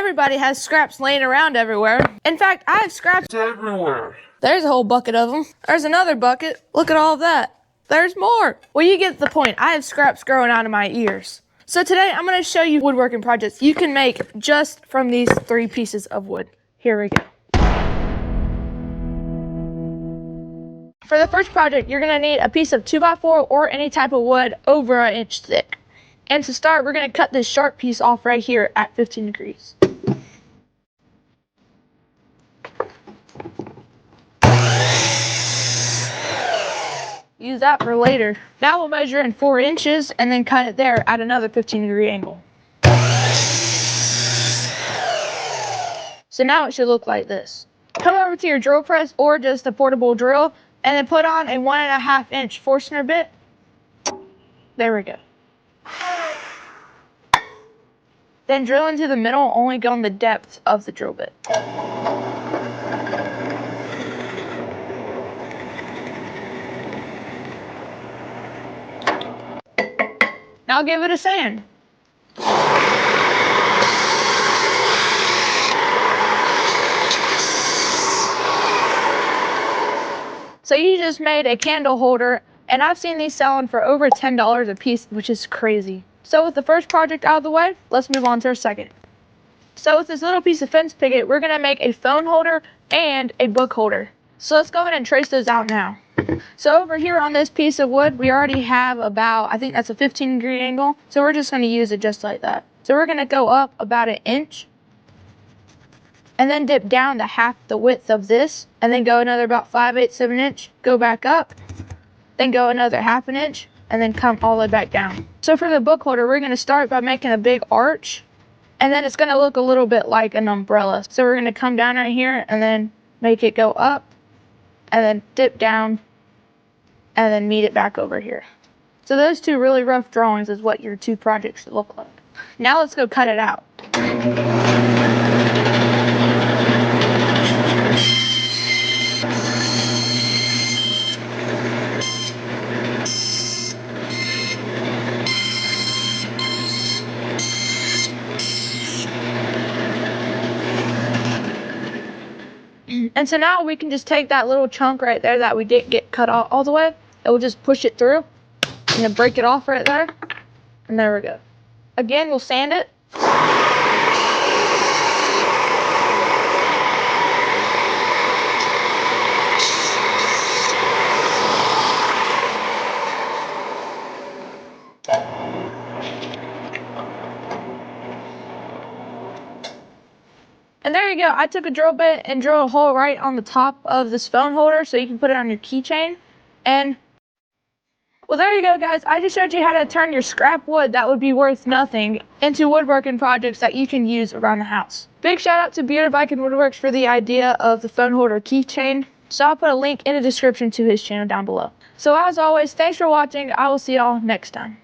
Everybody has scraps laying around everywhere. In fact, I have scraps everywhere. There's a whole bucket of them. There's another bucket. Look at all of that. There's more. Well, you get the point. I have scraps growing out of my ears. So today I'm going to show you woodworking projects you can make just from these 3 pieces of wood. Here we go. For the first project, you're going to need a piece of 2x4 or any type of wood over 1 inch thick. And to start, we're going to cut this sharp piece off right here at 15 degrees. Use that for later. Now we'll measure in 4 inches and then cut it there at another 15-degree angle. So now it should look like this. Come over to your drill press or just a portable drill and then put on a 1.5 inch Forstner bit. There we go. Then drill into the middle, only go in the depth of the drill bit. Now give it a sand. So you just made a candle holder, and I've seen these selling for over $10 a piece, which is crazy. So with the first project out of the way, let's move on to our second. So with this little piece of fence picket, we're gonna make a phone holder and a book holder. So let's go ahead and trace those out now. So over here on this piece of wood, we already have about, I think that's a 15-degree angle. So we're just gonna use it just like that. So we're gonna go up about 1 inch and then dip down to half the width of this and then go another about 5/8 of an inch, go back up, then go another 1/2 inch and then come all the way back down. So for the book holder, we're gonna start by making a big arch and then it's gonna look a little bit like an umbrella. So we're gonna come down right here and then make it go up and then dip down and then meet it back over here. So those 2 really rough drawings is what your 2 projects should look like. Now let's go cut it out. And so now we can just take that little chunk right there that we didn't get cut off all the way, and we'll just push it through and then break it off right there. And there we go. Again, we'll sand it. And there you go. I took a drill bit and drilled a hole right on the top of this phone holder so you can put it on your keychain. And well, there you go, guys. I just showed you how to turn your scrap wood that would be worth nothing into woodworking projects that you can use around the house. Big shout out to Viking-WoodWorks for the idea of the phone holder keychain. So I'll put a link in the description to his channel down below. So as always, thanks for watching. I will see y'all next time.